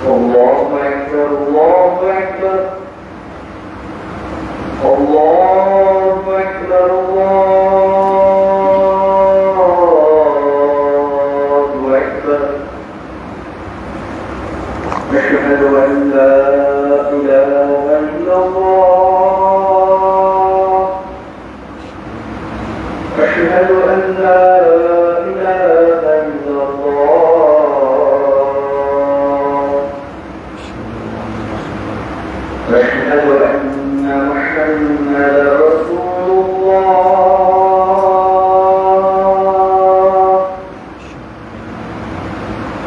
الله أكبر الله أكبر الله أكبر الله أكبر أشهد أن لا إله إلا الله أشهد أن لا إله إلا الله أشهد أن محمدا رسول الله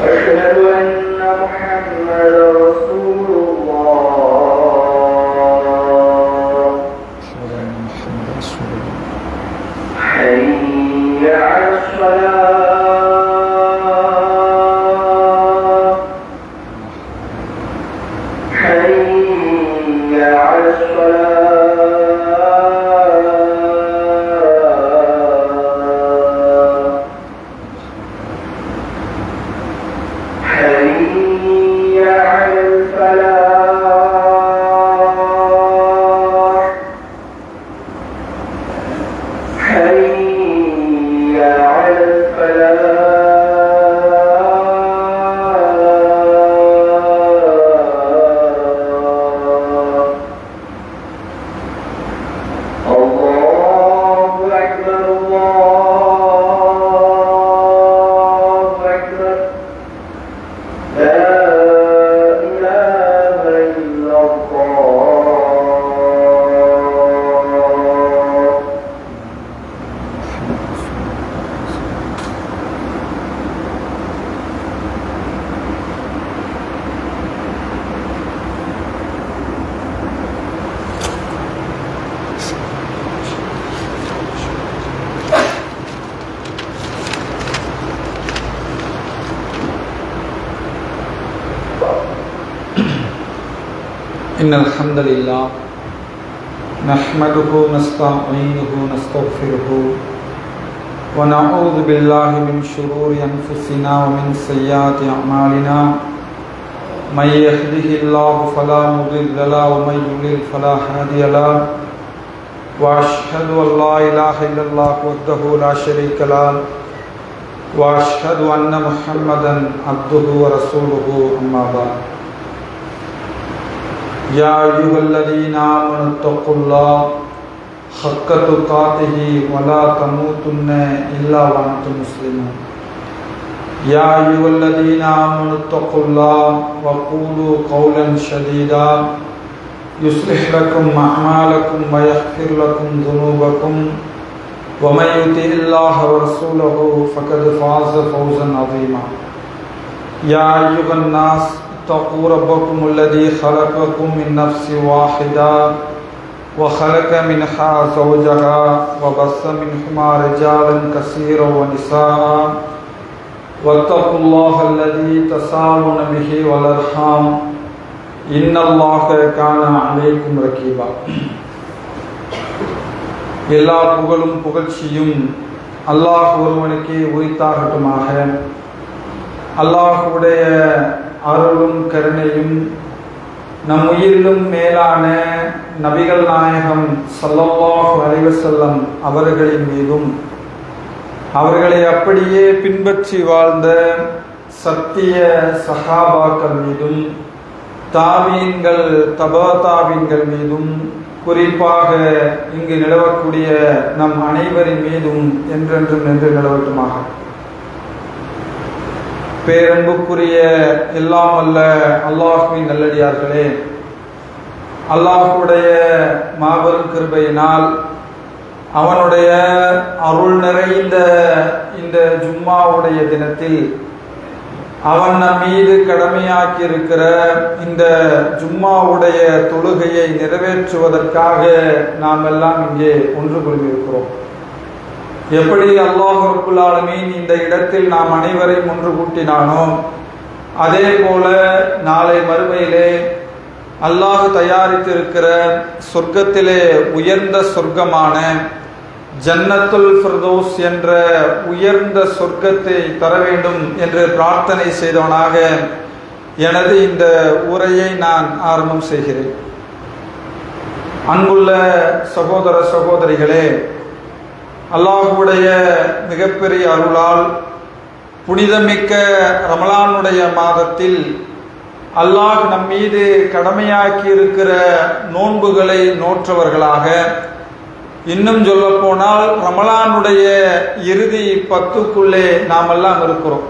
أشهد أن محمدا رسول الله حي على الصلاة حي على الصلاة حي على الفلاح حي على الفلاح الله أكبر الله أكبر لا إله إلا الله إن الحمد لله نحمده ونستعينه ونستغفره ونعوذ بالله من شرور أنفسنا ومن سيئات أعمالنا من يهده الله فلا مضل له ومن يضلل فلا هادي له وأشهد أن لا إله إلا الله وحده لا شريك له وأشهد أن محمدا عبده ورسوله أما بعد يا أيها الذين آمنوا اتقوا الله حق تقاته ولا تموتن إلا وأنتم مسلمون يا أيها الذين آمنوا اتقوا الله وقولوا قولا سديدا يصلح لكم أعمالكم ويغفر لكم ذنوبكم ومن يطع الله ورسوله فقد فاز فوزا عظيما يا أيها الناس اتقوا ربكم الذي خلقكم من نفس واحدة وخلق منها زوجها وبث منهما رجالا كثيرا ونساء واتقوا الله الذي تساءلون به والأرحام إن الله كان عليكم رقيبا எல்லா புகழும் புகழ்ச்சியும் அல்லாஹ் ஒருவனுக்கே உரித்தாகட்டுமாக. அல்லாஹ்வுடைய அருளும் கருணையும் நம் உயிரிலும் மேலான நபிகள் நாயகம் ஸல்லல்லாஹு அலைஹி வஸல்லம் அவர்களின் மீதும் அவர்களை அப்படியே பின்பற்றி வாழ்ந்த சத்திய சஹாபாக்கள் மீதும் தாபீன்கள் தபா தாபீன்கள் மீதும் குறிப்பாக இங்கு நிலவக்கூடிய நம் அனைவரின் மீதும் என்றென்றும் நின்று நிலவட்டுமாக. பேரன்புக்குரிய எல்லாம் அல்ல அல்லாஹ்வின் நல்லடியார்களே, அல்லாஹ்வுடைய மாபெரும் கிருபையினால் அவனுடைய அருள் நிறைந்த இந்த ஜும்மாவுடைய தினத்தில் அவன் நம் மீது கடமையாக்கி இருக்கிற இந்த ஜும்மாவுடைய தொழுகையை நிறைவேற்றுவதற்காக நாம் எல்லாம் இங்கே ஒன்று கூடியிருக்கிறோம். எப்படி அல்லாஹ் ரப்புல் ஆலமீன் இந்த இடத்தில் நாம் அனைவரையும் ஒன்று கூட்டினானோ அதே போல நாளை மறுமையிலே அல்லாஹ் தயாரித்திருக்கிற சொர்க்கத்திலே உயர்ந்த சொர்க்கமான ஜன்னத்துல் ஃபிர்தௌஸ் என்ற உயர்ந்த சொர்க்கத்தை தர வேண்டும் என்று பிரார்த்தனை செய்தவனாக எனது இந்த உரையை நான் ஆரம்பம் செய்கிறேன். அன்புள்ள சகோதர சகோதரிகளே, அல்லாஹ்வுடைய மிகப்பெரிய அருளால் புனிதமிக்க ரமலானுடைய மாதத்தில் அல்லாஹ் நம் மீது கடமையாக்கி இருக்கிற நோன்புகளை நோற்றவர்களாக, இன்னும் சொல்ல போனால் ரமலானுடைய இறுதி 10க்குள்ளே நாமெல்லாம் இருக்கிறோம்.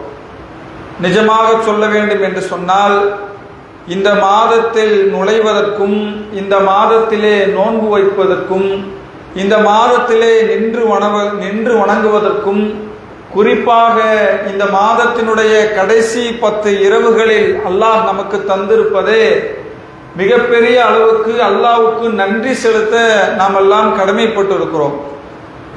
நிஜமாக சொல்ல வேண்டும் என்று சொன்னால், இந்த மாதத்தில் நுழைவதற்கும், இந்த மாதத்திலே நோன்பு வைப்பதற்கும், இந்த மாதத்திலே நின்று வணங்குவதற்கும், குறிப்பாக இந்த மாதத்தினுடைய கடைசி 10 இரவுகளில் அல்லாஹ் நமக்கு தந்திருப்பதே மிகப்பெரிய அளவுக்கு அல்லாஹ்வுக்கு நன்றி செலுத்த நாம் எல்லாம் கடமைப்பட்டு இருக்கிறோம்.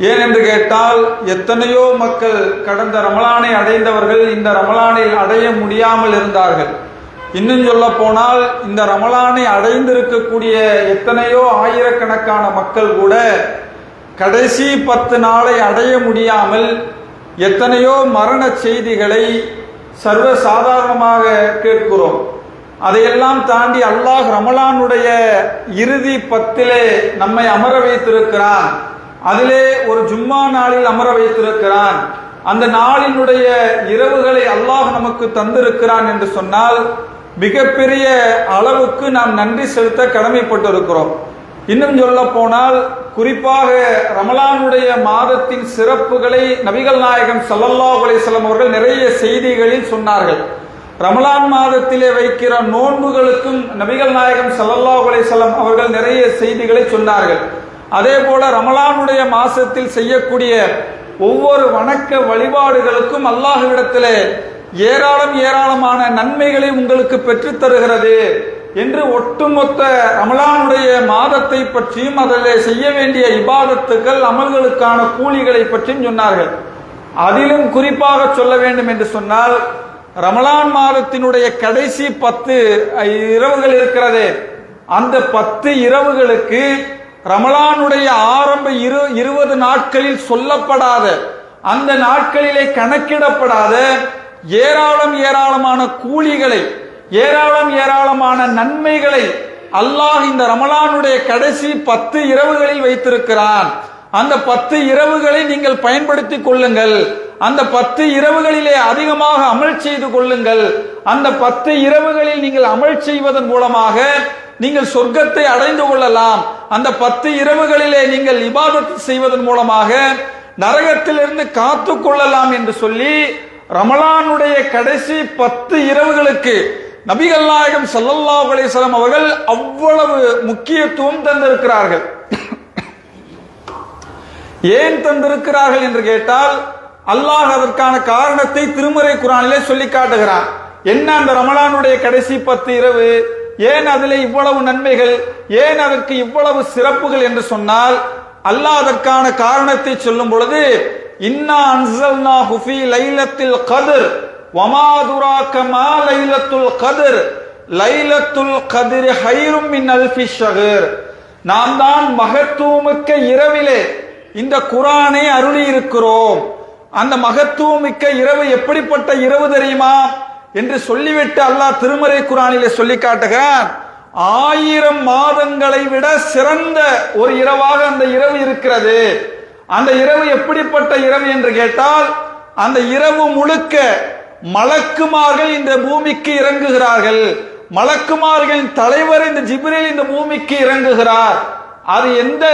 ஏனென்று கேட்டால், எத்தனையோ மக்கள் கடந்த ரமலானை அடைந்தவர்கள் இந்த ரமலானில் அடைய முடியாமல் இருந்தார்கள். இன்னும் சொல்ல போனால், இந்த ரமலானை அடைந்திருக்கக்கூடிய எத்தனையோ ஆயிரக்கணக்கான மக்கள் கூட கடைசி 10 நாளை அடைய முடியாமல் எத்தனையோ மரண செய்திகளை சர்வ சாதாரணமாக கேட்கிறோம். அதையெல்லாம் தாண்டி அல்லாஹ் ரமலானுடைய இறுதி 10லே நம்மை அமர வைத்திருக்கிறான். அதிலே ஒரு ஜும்மா நாளில் அமர வைத்திருக்கிறான். அந்த நாளினுடைய இரவுகளை அல்லாஹ் நமக்கு தந்திருக்கிறான் என்று சொன்னால், மிகப்பெரிய அளவுக்கு நாம் நன்றி செலுத்த கடமைப்பட்டிருக்கிறோம். இன்னும் சொல்ல போனால், குறிப்பாக ரமலானுடைய மாதத்தின் சிறப்புகளை நபிகள் நாயகம் ஸல்லல்லாஹு அலைஹி வஸல்லம் அவர்கள் நிறைய செய்திகளில் சொன்னார்கள். ரமலான் மாதத்திலே வைக்கிற நோன்புகளுக்கும் நபிகள் நாயகம் ஸல்லல்லாஹு அலைஹி வஸல்லம் அவர்கள் நிறைய செய்திகளை சொன்னார்கள். அதே போல ரமலானுடைய மாசத்தில் செய்யக்கூடிய ஒவ்வொரு வணக்க வழிபாடுகளுக்கும் அல்லாஹ்விடத்திலே ஏராளமான நன்மைகளை உங்களுக்கு பெற்றுத் தருகிறது என்று ஒட்டுமொத்த ரமலானுடைய மாதத்தை பற்றியும் அதிலே செய்ய வேண்டிய இபாதத்துக்கள், அமல்களுக்கான கூலிகளை பற்றியும் சொன்னார்கள். அதிலும் குறிப்பாக சொல்ல வேண்டும் என்று சொன்னால், ரமலான் மாதத்தினுடைய கடைசி 10 இரவுகள் இருக்கிறதே, அந்த 10 இரவுகளுக்கு ரமலானுடைய ஆரம்ப 20 நாட்களில் சொல்லப்படாத, அந்த நாட்களிலே கணக்கிடப்படாத ஏராளமான கூலிகளை, ஏராளமான நன்மைகளை அல்லாஹ் இந்த ரமலானுடைய கடைசி 10 இரவுகளில் வைத்திருக்கிறான். அந்த 10 இரவுகளை நீங்கள் பயன்படுத்திக் கொள்ளுங்கள். அந்த 10 இரவுகளிலே அதிகமாக அமல் செய்து கொள்ளுங்கள். அந்த 10 இரவுகளில் நீங்கள் அமல் செய்வதன் மூலமாக நீங்கள் சொர்க்கத்தை அடைந்து கொள்ளலாம். அந்த 10 இரவுகளிலே நீங்கள் இபாதத் செய்வதன் மூலமாக நரகத்திலிருந்து காத்து கொள்ளலாம் என்று சொல்லி, ரமலானுடைய கடைசி 10 இரவுகளுக்கு நபிகள் நாயகம் ஸல்லல்லாஹு அலைஹி வஸல்லம் அவர்கள் அவ்வளவு முக்கியத்துவம் தந்திருக்கிறார்கள். ஏன் தந்திருக்கிறார்கள் என்று கேட்டால், அல்லாஹ் அதற்கான காரணத்தை திருமறை குர்ஆனிலே சொல்லி காட்டுகிறான். என்ன அந்த ரமலானுடைய கடைசி 10 இரவு, ஏன் அதிலே இவ்வளவு நன்மைகள், ஏன் அதற்கு இவ்வளவு சிறப்புகள் என்று சொன்னால், அல்லாஹ் அதற்கான காரணத்தை சொல்லும் பொழுது, இன்னா அன்ஸல்னாஹு ஃபீ லைலத்தில் கத்ர் வமா அதுராக மா லைலத்துல் கத்ர் லைலத்துல் கத்ர் ஹைரும் மின் அல்ஃபி ஷஹர், நாம் தான் மகத்துவமிக்க இரவிலே இந்த குர்ஆனை அருளி இருக்கிறோம். அந்த மகத்துவமிக்க இரவு எப்படிப்பட்ட இரவு தெரியுமா என்று சொல்லிவிட்டு அல்லாஹ் திருமறை குர்ஆனிலே சொல்லி காட்டுகிறான், 1000 மாதங்களை விட சிறந்த ஒரு இரவாக அந்த இரவு இருக்கிறது. அந்த இரவு எப்படிப்பட்ட இரவு என்று கேட்டால், அந்த இரவு முழுக்க மலக்குமார்கள் இந்த பூமிக்கு இறங்குகிறார்கள். மலக்குமார்களின் தலைவர் இந்த ஜிப்ரீல் இந்த பூமிக்கு இறங்குகிறார். அது எந்த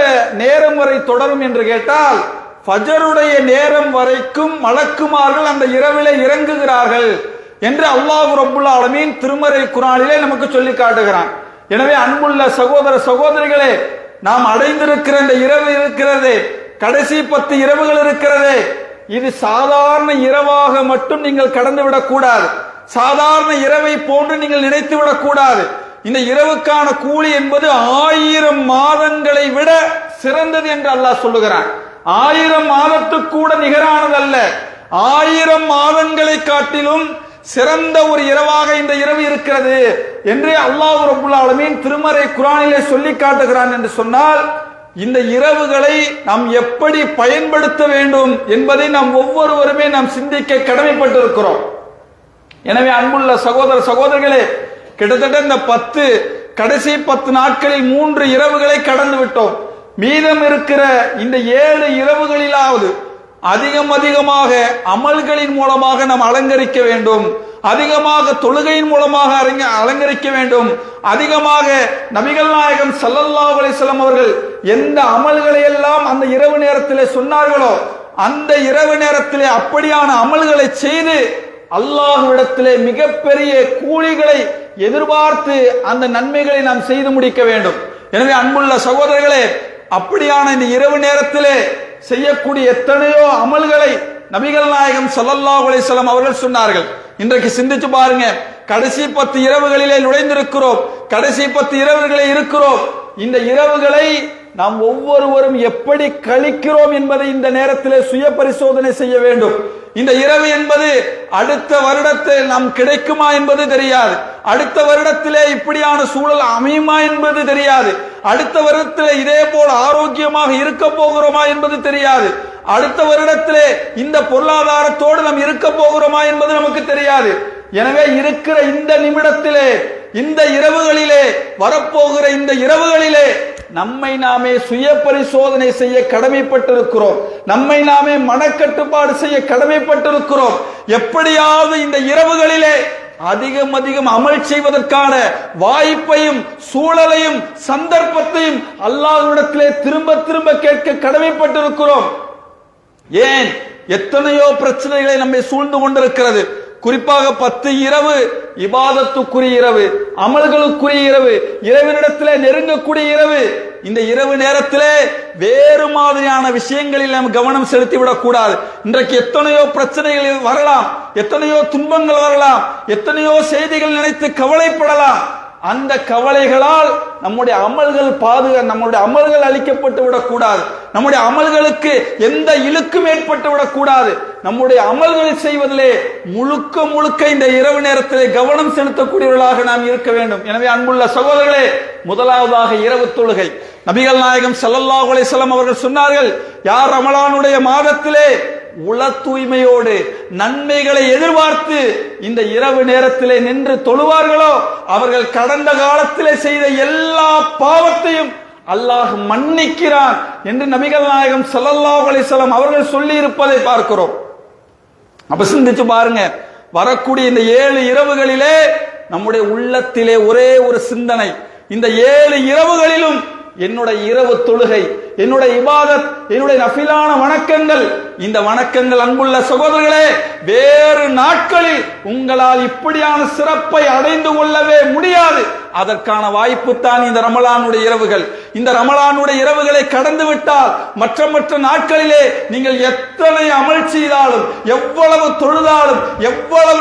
நேரம் வரை தொடரும் என்று கேட்டால், ஃபஜருடைய நேரம் வரைக்கும் மலக்குமார்கள் அந்த இரவிலே இறங்குகிறார்கள் என்று அல்லாஹ் ரப்புல் ஆலமீன் திருமறை குர்ஆனிலே நமக்கு சொல்லி காட்டுகிறான். எனவே அன்புள்ள சகோதர சகோதரிகளே, நாம் அடைந்திருக்கிற இந்த இரவு இருக்கிறதே, கடைசி 10 இரவுகள் இருக்கிறதே, இது சாதாரண இரவாக மட்டும் நீங்கள் கடந்து விடக்கூடாது. சாதாரண இரவை போன்று நீங்கள் நினைத்து விடக்கூடாது. இந்த இரவுக்கான கூலி என்பது 1000 மாதங்களை விட சிறந்தது என்று அல்லாஹ் சொல்லுகிறான். 1000 மாதத்துக்கு கூட நிகரானது அல்ல, 1000 மாதங்களை காட்டிலும் சிறந்த ஒரு இரவாக இந்த இரவு இருக்கிறது என்று அல்லாஹ் ரப்புல் ஆலமீன் திருமறை குர்ஆனிலே சொல்லி காட்டுகிறான் என்று சொன்னால், இந்த இரவுகளை நாம் எப்படி பயன்படுத்த வேண்டும் என்பதை நாம் ஒவ்வொருவருமே நாம் சிந்திக்க கடமைப்பட்டிருக்கிறோம். எனவே அன்புள்ள சகோதர சகோதரர்களே, கிட்டத்தட்ட இந்த கடைசி 10 நாட்களில் 3 இரவுகளை கடந்து விட்டோம். மீதம் இருக்கிற இந்த 7 இரவுகளிலாவது அதிகமாக அமல்களின் மூலமாக நாம் அலங்கரிக்க வேண்டும், அதிகமாக தொழுகையின் மூலமாக அலங்கரிக்க வேண்டும், அதிகமாக நபிகள் நாயகம் ஸல்லல்லாஹு அலைஹி வஸல்லம் அவர்கள் எந்த அமல்களை எல்லாம் அந்த இரவு நேரத்திலே சொன்னார்களோ அந்த இரவு நேரத்திலே அப்படியான அமல்களை செய்து அல்லாஹ்விடத்திலே மிகப்பெரிய கூலிகளை எதிர்பார்த்து அந்த நன்மைகளை நாம் செய்து முடிக்க வேண்டும். எனவே அன்புள்ள சகோதரர்களே, அப்படியான இந்த இரவு நேரத்திலே செய்யக்கூடிய எத்தனையோ அமல்களை நபிகள் நாயகம் ஸல்லல்லாஹு அலைஹி வஸல்லம் அவர்கள் சொன்னார்கள். இன்றைக்கு சிந்திச்சு பாருங்க, கடைசி 10 இரவுகளிலே நுழைந்திருக்கிறோம், கடைசி 10 இரவுகளே இருக்கிறோம். இந்த இரவுகளை நாம் ஒவ்வொருவரும் எப்படி கழிக்கிறோம் என்பதை இந்த நேரத்திலே சுய பரிசோதனை செய்ய வேண்டும். இந்த இரவு என்பது அடுத்த வருடத்தில் நாம் கிடைக்குமா என்பது தெரியாது, அடுத்த வருடத்திலே இப்படியான சூழல் அமையுமா என்பது தெரியாது, அடுத்த வருடத்திலே இதே போல ஆரோக்கியமாக இருக்க போகிறோமா என்பது தெரியாது, அடுத்த வருடத்திலே இந்த பொருளாதாரத்தோடு நாம் இருக்க போகிறோமா என்பது நமக்கு தெரியாது. எனவே இருக்கிற இந்த நிமிடத்திலே, இந்த இரவுகளிலே, வரப்போகிற இந்த இரவுகளிலே நம்மை நாமே சுய பரிசோதனை செய்ய கடமைப்பட்டிருக்கிறோம், நம்மை நாமே மனக்கட்டுப்பாடு செய்ய கடமைப்பட்டிருக்கிறோம். எப்படியாவது இந்த இரவுகளிலே அதிகம் அமல் செய்வதற்கான வாய்ப்பையும் சூழலையும் சந்தர்ப்பத்தையும் அல்லாஹ்விடத்திலே திரும்ப கேட்க கடமைப்பட்டிருக்கிறோம். ஏன் எத்தனையோ பிரச்சனைகளை நம்மை சூழ்ந்து கொண்டிருக்கிறது. குறிப்பாக 10 இரவு இபாதத்துக்குரிய இரவு, அமல்களுக்குரிய இரவு, இறைவனிடத்திலே நெருங்கக்கூடிய இரவு. இந்த இரவு நேரத்திலே வேறு மாதிரியான விஷயங்களில் நாம் கவனம் செலுத்திவிடக் கூடாது. இன்றைக்கு எத்தனையோ பிரச்சனைகள் வரலாம், எத்தனையோ துன்பங்கள் வரலாம், எத்தனையோ செய்திகள் நினைத்து கவலைப்படலாம். அந்த கவலைகளால் நம்முடைய அமல்கள் அழிக்கப்பட்டு விடக்கூடாது, நம்முடைய அமல்களுக்கு எந்த இழுக்கும் ஏற்பட்டு விடக்கூடாது. நம்முடைய அமல்கள் செய்வதிலே முழுக்க இந்த இரவு நேரத்திலே கவனம் செலுத்தக்கூடியவர்களாக நாம் இருக்க வேண்டும். எனவே அன்புள்ள சகோதரர்களே, முதலாவதாக இரவு தொழுகை. நபிகள் நாயகம் ஸல்லல்லாஹு அலைஹி வஸல்லம் அவர்கள் சொன்னார்கள், யார் ரமலானுடைய மாதத்திலே உள தூய்மையோடு நன்மைகளை எதிர்பார்த்து இந்த இரவு நேரத்திலே நின்று தொழுவார்களோ அவர்கள் கடந்த காலத்திலே செய்த எல்லா பாவத்தையும் அல்லாஹ் மன்னிக்கிறான் என்று நபிகள் நாயகம் ஸல்லல்லாஹு அலைஹி வஸல்லம் அவர்கள் சொல்லி இருப்பதை பார்க்கிறோம். அப்ப சிந்திச்சு பாருங்க, வரக்கூடிய இந்த 7 இரவுகளிலே நம்முடைய உள்ளத்திலே ஒரே ஒரு சிந்தனை, இந்த 7 இரவுகளிலும் என்னுடைய இரவு தொழுகை, என்னுடைய இபாதத், என்னுடைய நஃபிலான வணக்கங்கள், இந்த வணக்கங்கள் அன்புள்ள சகோதரர்களே வேறு நாட்களில் உங்களால் இப்படியான சிறப்பை அடைந்து கொள்ளவே முடியாது. அதற்கான வாய்ப்பு தான் இந்த ரமலானுடைய இரவுகள். இந்த ரமலானுடைய இரவுகளை கடந்து விட்டால் மற்ற நாட்களிலே நீங்கள் எத்தனை அமல் செய்தாலும், எவ்வளவு தொழுதாலும், எவ்வளவு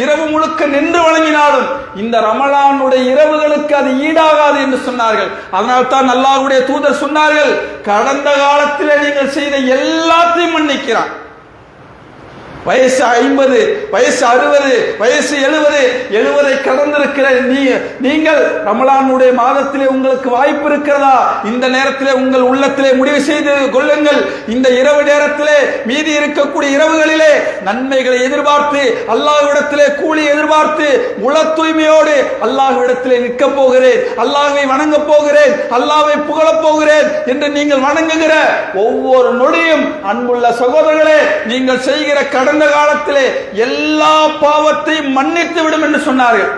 இரவு முழுக்க நின்று வணங்கினாலும் இந்த ரமலானுடைய இரவுகளுக்கு அது ஈடாகாது என்று சொன்னார்கள். அதனால் தான் அல்லாஹ்வுடைய தூதர் சொன்னார்கள், கடந்த காலத்திலே நீங்கள் செய்த எல்லாத்தையும் மன்னிக்கிறான். வயசு 50, வயசு 60, வயசு 70 கடந்திருக்கிற நீங்கள் ரமலானுடைய மாதத்திலே உங்களுக்கு வாய்ப்பு இருக்கிறதா? இந்த நேரத்திலே உங்கள் உள்ளத்திலே முடிவு செய்து கொள்ளுங்கள். இந்த இரவு நேரத்திலே, மீதி இருக்கக்கூடிய இரவுகளிலே நன்மைகளை எதிர்பார்த்து, அல்லாஹ்விடத்திலே கூலி எதிர்பார்த்து, உள தூய்மையோடு அல்லாஹ்விடத்திலே நிற்க போகிறேன், அல்லாஹ்வை வணங்க போகிறேன், அல்லாஹ்வை புகழப் போகிறேன் என்று நீங்கள் வணங்குகிற ஒவ்வொரு நொடியும் அன்புள்ள சகோதரர்களே, நீங்கள் செய்கிற கடந்த காலத்திலே எல்லா பாவத்தையும் மன்னித்து விடும் என்று சொன்னார்கள்.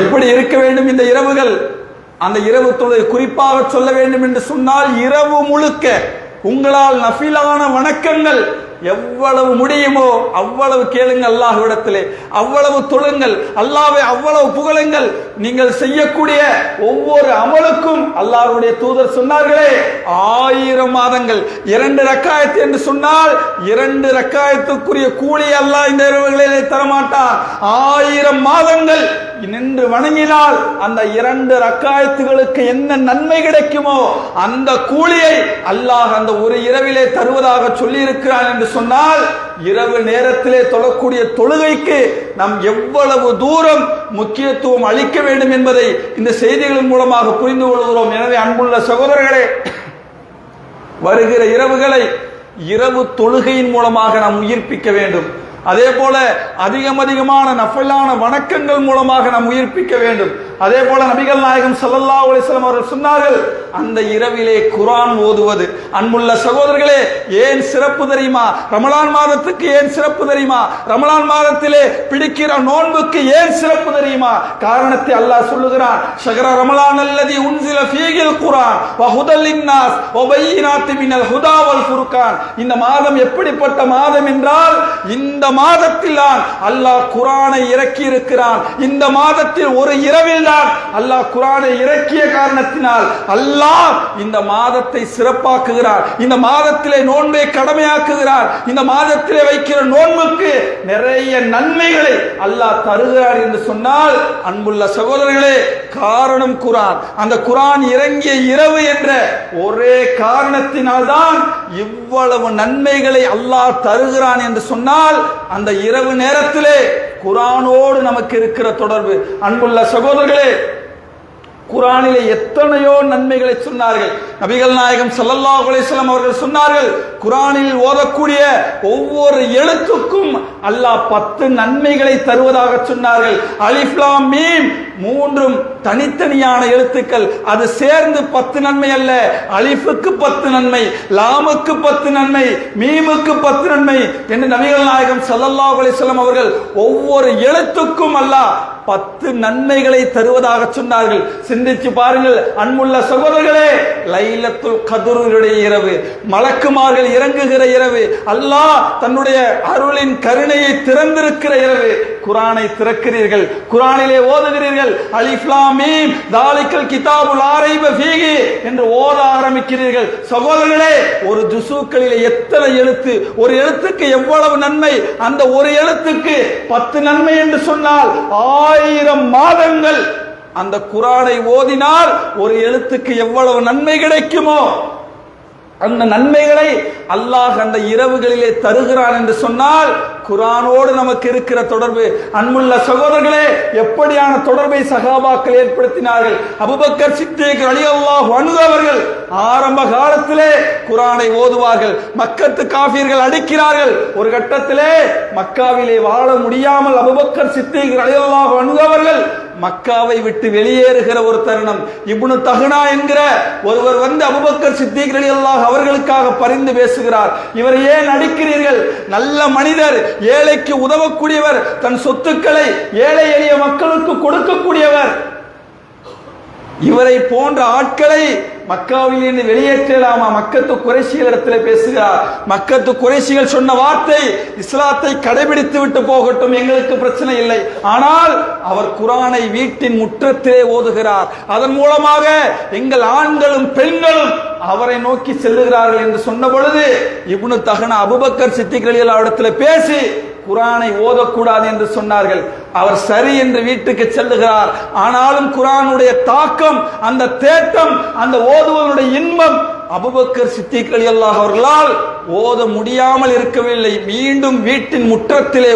எப்படி இருக்க வேண்டும் இந்த இரவுகள்? அந்த இரவு தொழுகை குறிப்பாக சொல்ல வேண்டும் என்று சொன்னால், இரவு முழுக்க உங்களால் நஃபிலான வணக்கங்கள் எவ்வளவு முடியுமோ அவ்வளவு கேளுங்க அல்லாஹ்விடத்திலே, அவ்வளவு தொழுங்கள், அல்லாஹ்வை அவ்வளவு புகழுங்கள். நீங்கள் செய்யக்கூடிய ஒவ்வொரு அமலுக்கும் அல்லாஹ்வுடைய தூதர் சொன்னார்களே, 1000 மாதங்கள் 2 ரக்காயத் என்று சொன்னால் 2 ரக்காயத்துக்குரிய கூலி அல்லாஹ் இந்த இரவுகளிலே தரமாட்டான். 1000 மாதங்கள் நின்று வணங்கினால் அந்த 2 ரக்காயத்துகளுக்கு என்ன நன்மை கிடைக்குமோ அந்த கூலியை அல்லாஹ் அந்த ஒரு இரவிலே தருவதாக சொல்லி இருக்கிறான் என்று சொன்னால், இரவு நேரத்திலே தொழக்கூடிய தொழுகைக்கு நாம் எவ்வளவு தூரம் முக்கியத்துவம் அளிக்க வேண்டும் என்பதை இந்த செய்திகளின் மூலமாக புரிந்து கொள்கிறோம். எனவே அன்புள்ள சகோதரர்களே, வருகிற இரவுகளை இரவு தொழுகையின் மூலமாக நாம் உயிர்ப்பிக்க வேண்டும். அதே போல அதிகமான நஃபிலான வணக்கங்கள் மூலமாக நாம் உயிர்ப்பிக்க வேண்டும். அதே போல நபிகள் நாயகம் ஸல்லல்லாஹு அலைஹி வஸல்லம் அவர்கள் சொன்னார்கள், அந்த இரவிலே குர்ஆன் ஓதுவது. அன்புள்ள சகோதரர்களே, ஏன் சிறப்பு தெரியுமா? ரமலான் மாதத்துக்கு ஏன் சிறப்பு தெரியுமா? ரமலான் மாதத்திலே பிடிக்கிற நோன்புக்கு ஏன் சிறப்பு தெரியுமா? காரணத்தை அல்லாஹ் சொல்லுகிறான், ஷஹ்ர ரமலான் அல்லதி உன்சில ஃபீஹில் குர்ஆன் வ ஹுதல் லின்னாஸ் வ பையினாத்தி மினல் ஹுதா வல் ஃபுர்கான். இந்த மாதம் எப்படிப்பட்ட மாதம் என்றால், இந்த மாதத்தில் தான் அல்லாஹ் குர்ஆனை இறக்கி இருக்கிறான். இந்த மாதத்தில் ஒரு இரவில் தான் அல்லாஹ் குர்ஆனை இறக்கிய காரணத்தினால் அல்லாஹ் இந்த மாதத்தை சிறப்பாக்குகிறார். இந்த மாதத்திலே நோன்பை கடமையாக்குகிறார். இந்த மாதத்திலே வைக்கிற நோன்புக்கு நிறைய நன்மைகளை அல்லாஹ் தருகிறார் என்று சொன்னால், அன்புள்ள சகோதரர்களே, காரணம் குர்ஆன். அந்த குர்ஆன் இறங்கிய இரவு என்ற ஒரே காரணத்தினால் தான் இவ்வளவு நன்மைகளை அல்லாஹ் தருகிறான் என்று சொன்னால், அந்த இரவு நேரத்திலே குர்ஆனோடு நமக்கு இருக்கிற தொடர்பு. அன்புள்ள சகோதரர்களே, குர்ஆனிலே எத்தனையோ நன்மைகளை சொன்னார்கள். நபிகள் நாயகம் ஸல்லல்லாஹு அலைஹி வஸல்லம் அவர்கள் சொன்னார்கள், குர்ஆனில் ஓதக்கூடிய ஒவ்வொரு எழுத்துக்கும் அல்லாஹ் 10 நன்மைகளை தருவதாக சொன்னார்கள். அலிஃப் லாம் மீம் மூன்றும் தனித்தனியான எழுத்துக்கள், அது சேர்ந்து 10 நன்மை அல்ல. அலிஃபுக்கு 10 நன்மை, லாமுக்கு 10 நன்மை, மீமுக்கு 10 நன்மை என்று நபிகள் நாயகம் ஸல்லல்லாஹு அலைஹி வஸல்லம் அவர்கள் ஒவ்வொரு எழுத்துக்கும் அல்லாஹ் 10 நன்மைகளை தருவதாக சொன்னார்கள். சிந்திச்சு பாருங்கள் அன்புள்ள சகோதரர்களே, லைலத்துல் கத்ருடைய இரவு, மலக்குமார்கள் இறங்குகிற இரவு, அல்லாஹ் தன்னுடைய அருளின் கருணையை திறந்திருக்கிற இரவு. குர்ஆனை திறக்கிறீர்கள், குர்ஆனிலே ஓதுகிறீர்கள், அலிஃப் லாம் மீம் தாலிகல் கிதாபு லா ரைப ஃபீஹி என்று ஓத ஆரம்பிக்கிறீர்கள். சகோதரர்களே, ஒரு ஜுஸுக்களிலே எத்தனை எழுத்து, ஒரு எழுத்துக்கு எவ்வளவு நன்மை, அந்த ஒரு எழுத்துக்கு 10 நன்மை என்று சொன்னால் 1000 மாதங்கள் அந்த குர்ஆனை ஓதினால் ஒரு எழுத்துக்கு எவ்வளவு நன்மை கிடைக்குமோ, அந்த நன்மைகளை அல்லாஹ் அந்த இரவுகளிலே தருகிறான் என்று சொன்னால், குர்ஆனோடு நமக்கு இருக்கிற தொடர்பு. அன்புள்ள சகோதரர்களே, எப்படியான தொடர்பை சஹாபாக்கள் ஏற்படுத்தினார்கள். அபூபக்கர் சித்தீக் ரலியல்லாஹு அன்ஹு அவர்கள் ஆரம்ப காலத்திலே குர்ஆனை ஓதுவார்கள். மக்கத்து காஃபிர்கள் அடிக்கிறார்கள். ஒரு கட்டத்திலே மக்காவிலே வாழ முடியாமல் அபூபக்கர் சித்தீக் ரலியல்லாஹு அன்ஹு அவர்கள் மக்காவை விட்டு வெளியேறுகிற ஒரு தருணம். இப்னு தஹ்னா என்கிற ஒருவர் வந்து அபூபக்கர் சித்தீக் ரலியல்லாஹு அவர்களுக்காக பரிந்து பேசுகிறார். இவர் ஏன் அடிக்கிறீர்கள்? நல்ல மனிதர், ஏழைக்கு உதவக்கூடியவர், தன் சொத்துக்களை ஏழை எளிய மக்களுக்கு கொடுக்கக்கூடியவர். இவரை போன்ற ஆட்களை மக்காவில் இருந்து வெளியேற்றலாமா? மக்கத்து குறைஷிகளிடத்தில் பேசுகிறார். மக்கத்து குறைஷிகள் சொன்ன வார்த்தை, இஸ்லாத்தை கடைபிடித்து விட்டு போகட்டும், எங்களுக்கு பிரச்சனை இல்லை. ஆனால் அவர் குர்ஆனை வீட்டின் முற்றத்திலே ஓதுகிறார். அதன் மூலமாக எங்கள் ஆண்களும் பெண்களும் அவரை நோக்கி செல்லுகிறார்கள் என்று சொன்ன பொழுது இப்னு தஹ்னா அபூபக்கர் சித்திக் ரலியல்லாஹு இடத்துல பேசி குர்ஆனை ஓதக்கூடாது என்று சொன்னார்கள். அவர் சரி என்று வீட்டுக்கு செல்லுகிறார். ஆனாலும் குர்ஆனுடைய தாக்கம், அந்த தேட்டம், அந்த ஓதுவனுடைய இன்பம் அபூபக்கர் சித்திக் ரலியல்லாஹு அவர்களால் ஓத முடியாமல் இருக்கவில்லை. மீண்டும் வீட்டின் முற்றத்திலே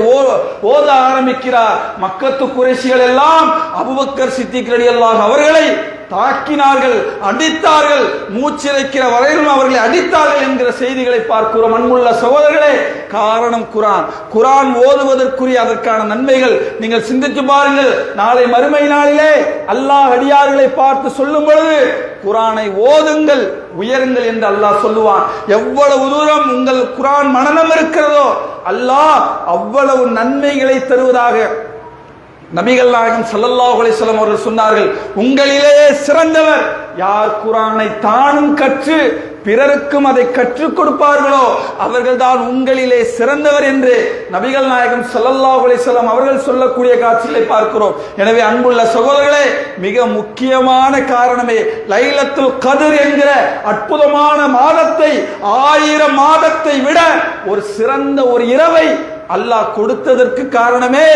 ஓத ஆரம்பிக்கிறார். மக்கத்து குறைஷிகள் எல்லாம் அபூபக்கர் சித்திக் ரலியல்லாஹு அவர்களை தாக்கினார்கள், அடித்தார்கள், மூச்சிறைக்கிற வரையிலும் அவர்களை அடித்தார்கள் என்கிற செய்திகளை பார்க்கிறோம். அன்புள்ள சகோதரர்களே, காரணம் குர்ஆன். குர்ஆன் ஓதுவதற்குரிய அதற்கான நன்மைகள் நீங்கள் சிந்தித்து பாருங்கள். நாளை மறுமை நாளிலே அல்லாஹ் அடியார்களை பார்த்து சொல்லும் பொழுது, குர்ஆனை ஓதுங்கள், உயருங்கள் என்று அல்லாஹ் சொல்லுவான். எவ்வளவு தூரம் உங்கள் குர்ஆன் மனனம் இருக்கிறதோ அல்லாஹ் அவ்வளவு நன்மைகளை தருவதாக நபிகள் நாயகம் ஸல்லல்லாஹு அலைஹி வஸல்லம் அவர்கள் சொன்னார்கள், உங்களிலேயே சிறந்தவர் யார் குர்ஆனை தானும் கற்று பிறருக்கும் அதை கற்றுக் கொடுப்பார்களோ அவர்கள் தான் உங்களிலே சிறந்தவர் என்று நபிகள் நாயகம் ஸல்லல்லாஹு அலைஹி வஸல்லம் அவர்கள் சொல்லக்கூடிய காட்சிகளை பார்க்கிறோம். எனவே அன்புள்ள சகோதரர்களே, மிக முக்கியமான காரணமே லைலத்துல் கத்ர் என்கிற அற்புதமான மாதத்தை, 1000 மாதத்தை விட ஒரு சிறந்த ஒரு இரவை அல்லாஹ் கொடுத்ததற்கு காரணமே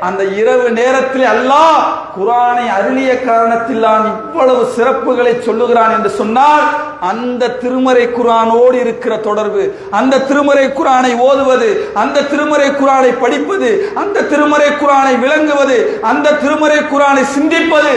அந்த இரவு நேரத்தில் அல்லாஹ் குர்ஆனை அருளிய காரணத்தில் தான் இவ்வளவு சிறப்புகளை சொல்லுகிறான் என்று சொன்னால், அந்த திருமறை குர்ஆனோடு இருக்கிற தொடர்பு, அந்த திருமறை குர்ஆனை ஓதுவது, அந்த திருமறை குர்ஆனை படிப்பது, அந்த திருமறை குர்ஆனை விளங்குவது, அந்த திருமறை குர்ஆனை சிந்திப்பது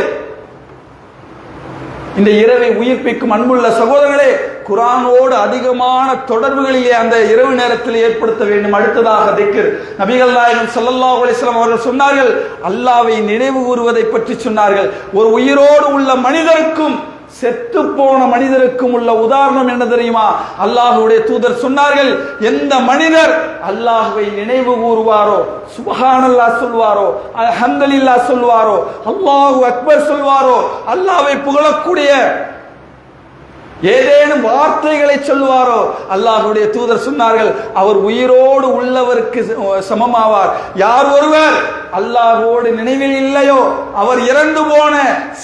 இந்த இரவை உயிர்ப்பிக்கும். அன்புள்ள சகோதரர்களே, குர்ஆனோடு அதிகமான தொடர்புகளிலே அந்த இரவு நேரத்தில் ஏற்படுத்த வேண்டும். அடுத்ததாக திக்ர். நபிகள் நாயகம் ஸல்லல்லாஹு அலைஹி வஸல்லம் அவர்கள் சொன்னார்கள், அல்லாஹ்வை நினைவு கூறுவதை பற்றி சொன்னார்கள். ஒரு உயிரோடு உள்ள மனிதருக்கும் செத்து போன மனிதருக்கும் உள்ள உதாரணம் என்ன தெரியுமா? அல்லாஹ்வுடைய தூதர் சொன்னார்கள், எந்த மனிதர் அல்லாஹ்வை நினைவு கூறுவாரோ, சுப்ஹானல்லாஹ் சொல்வாரோ, அல்ஹம்துலில்லாஹ் சொல்வாரோ, அல்லாஹு அக்பர் சொல்வாரோ, அல்லாஹ்வை புகழக்கூடிய ஏதேனும் வார்த்தைகளை சொல்வாரோ, அல்லாஹ்வுடைய தூதர் சொன்னார்கள், அவர் உயிரோடு உள்ளவருக்கு சமமாவார். யார் ஒருவர் அல்லாஹ்வோடு நினைவில் இல்லையோ, அவர் இறந்து போன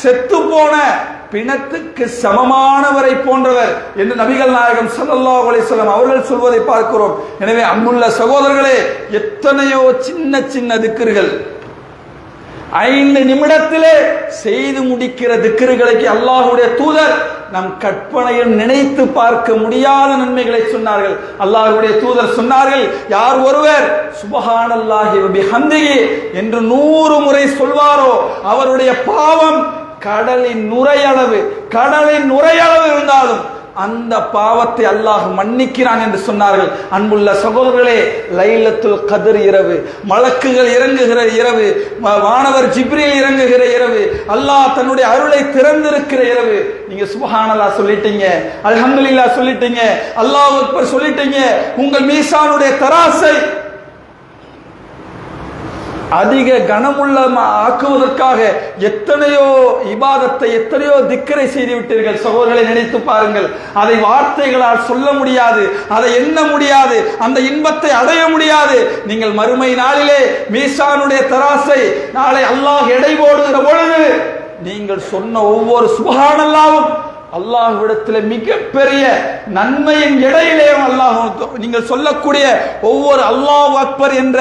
செத்து போன பிணத்துக்கு சமமானவரை போன்றவர் என்று நபிகள் நாயகம் ஸல்லல்லாஹு அலைஹி வஸல்லம் அவர்கள் சொல்வதை பார்க்கிறோம். எனவே அன்புள்ள சகோதரர்களே, எத்தனையோ சின்ன சின்ன திக்ர்கள் 5 நிமிடத்திலே செய்து முடிக்கிற திக்ர்களுக்கு அல்லாஹ்வுடைய தூதர் நம் கற்பனையில் நினைத்து பார்க்க முடியாத நன்மைகளை சொன்னார்கள். அல்லாஹ்வுடைய தூதர் சொன்னார்கள், யார் ஒருவர் சுப்ஹானல்லாஹி வ பிஹம்திஹி என்று 100 முறை சொல்வாரோ, அவருடைய பாவம் கடலின் நுரையளவு இருந்தாலும் அந்த பாவத்தை அல்லாஹ் மன்னிக்கிறான் என்று சொன்னார்கள். அன்புள்ள சகோதரர்களே, லைலத்துல் கத்ர் இரவு, மலக்குகள் இறங்குகிற இரவு, வானவர் ஜிப்ரீல் இறங்குகிற இரவு, அல்லாஹ் தன்னுடைய அருளை திறந்திருக்கிற இரவு. நீங்க சுப்ஹானல்லாஹ் சொல்லிட்டீங்க, அல்ஹம்துலில்லாஹ் சொல்லிட்டீங்க, அல்லாஹ் அக்பர் சொல்லிட்டீங்க. உங்கள் மீசானுடைய தராசை அதிக கனமுள்ள ஆக்குவதற்காக எத்தனையோ இபாதத்தை, எத்தனையோ திக்ரை செய்து விட்டீர்கள். சகோதரர்களை நினைத்து பாருங்கள். அதை வார்த்தைகளால் சொல்ல முடியாது, அதை எண்ண முடியாது, அந்த இன்பத்தை அடைய முடியாது. நீங்கள் மறுமை நாளிலே மீசானுடைய தராசை நாளை அல்லாஹ் எடை போடுகிற பொழுது நீங்கள் சொன்ன ஒவ்வொரு சுப்ஹானல்லாஹ்வும் அல்லாஹ்விடத்தில் மிகப்பெரிய நன்மையின் இடையிலே அல்லாஹ், நீங்கள் சொல்லக்கூடிய ஒவ்வொரு அல்லாஹ் அக்பர் என்ற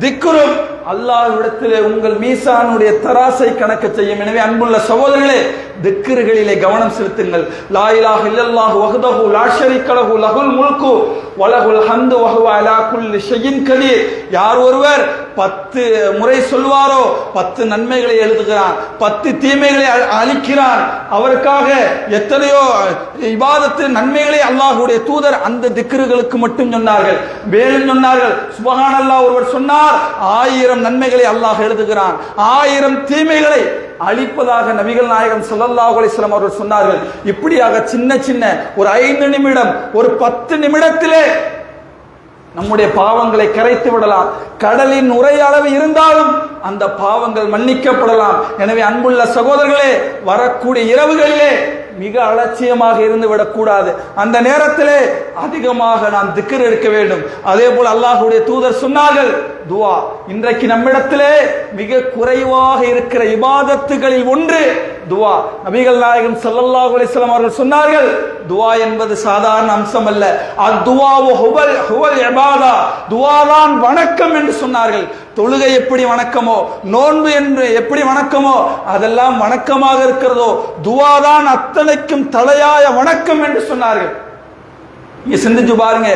திக்ரும் அல்லாஹ்விடத்திலே உங்கள் மீசானுடைய தராசை கணக்கு செய்யும். எனவே அன்புள்ள சகோதரர்களே, திக்ர்களிலே கவனம் செலுத்துங்கள். லா இலாஹ இல்லல்லாஹு வஹ்தஹு லா ஷரீக லஹு லஹுல் முல்கு வ லஹுல் ஹம்து வ ஹுவ அலா குல்லி ஷைஇன் கதீர். யார் ஒருவர் 10 முறை சொல்வாரோ 10 நன்மைகளை எழுதுகிறான், 10 தீமைகளை அழிக்கிறான். அவருக்காக எத்தனையோ இபாதத்து நன்மைகளை அல்லாஹ்வுடைய தூதர் அந்த திக்ர்களுக்கு மட்டும் சொன்னார்கள். மேலும் சொன்னார்கள், சுப்ஹானல்லாஹ் ஒருவர் சொன்னார் 1000 நன்மைகளை அல்லாஹ் எழுதுகிறான், 1000 தீமைகளை அழிப்பதாக நபிகள் நாயகம் ஸல்லல்லாஹு அலைஹி வஸல்லம் அவர்கள் சொன்னார்கள். இப்படியாக சின்ன சின்ன ஒரு 5 நிமிடம், ஒரு 10 நிமிடத்திலே நம்முடைய பாவங்களை கரைத்து விடலாம். கடலின் நுரையளவு இருந்தாலும் அந்த பாவங்கள் மன்னிக்கப்படலாம். எனவே அன்புள்ள சகோதரர்களே, வரக்கூடிய இரவுகளிலே மிக அலட்சியமாக இருந்து விடக்கூடாது. அந்த நேரத்திலே அதிகமாக நாம் திக்ர் எடுக்க வேண்டும். அதே போல அல்லாஹ்வுடைய தூதர் சொன்னார்கள், துஆ. இன்றைக்கு நம்மிடத்திலே மிக குறைவாக இருக்கிற இபாதத்துகளில் ஒன்று துஆ. நபிகள் நாயகம் ஸல்லல்லாஹு அலைஹி வஸல்லம் அவர்கள் சொன்னார்கள், துஆ என்பது சாதாரண அம்சம் அல்ல. அத்துஆவு ஹுவல் இபாதா. துஆ தான் வணக்கம் என்று சொன்னார்கள். தொழுகை எப்படி வணக்கமோ, நோன்பு என்று எப்படி வணக்கமோ, அதெல்லாம் வணக்கமாக இருக்கிறதோ, துஆ தான் அத்தனைக்கும் தலையாய வணக்கம் என்று சொன்னார்கள். நீங்க சிந்திச்சு பாருங்க,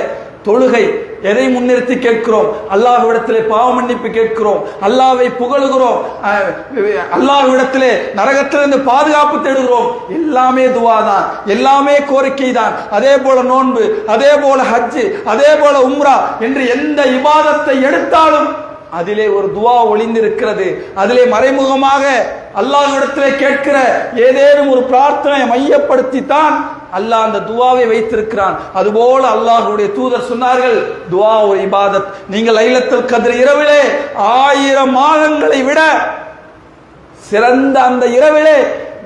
தொழுகை எதை முன்னிறுத்தி கேட்கிறோம்? அல்லாஹ்விடத்திலே பாவ மன்னிப்பு கேட்கிறோம், அல்லாஹ்வை புகழுகிறோம், அல்லாஹ்விடத்திலே நரகத்திலிருந்து பாதுகாப்பு தேடுகிறோம். எல்லாமே துஆ தான், எல்லாமே கோரிக்கை தான். அதே போல நோன்பு, அதே போல ஹஜ், அதே போல உம்ரா என்று எந்த இபாதத்தை எடுத்தாலும் அதிலே ஒரு துஆ ஒளிந்திருக்கிறது. அதிலே மறைமுகமாக அல்லாஹ்விடத்திலே கேட்கிற ஏதேனும் ஒரு பிரார்த்தனை மையப்படுத்தித்தான் அல்லாஹ் அந்த துஆவை வைத்திருக்கிறான். அதுபோல அல்லாஹ்வுடைய தூதர் சொன்னார்கள், துஆ ஒரு இபாதத். நீங்கள் லைலத்துல் கத்ர் இரவிலே 1000 மாதங்களை விட சிறந்த அந்த இரவிலே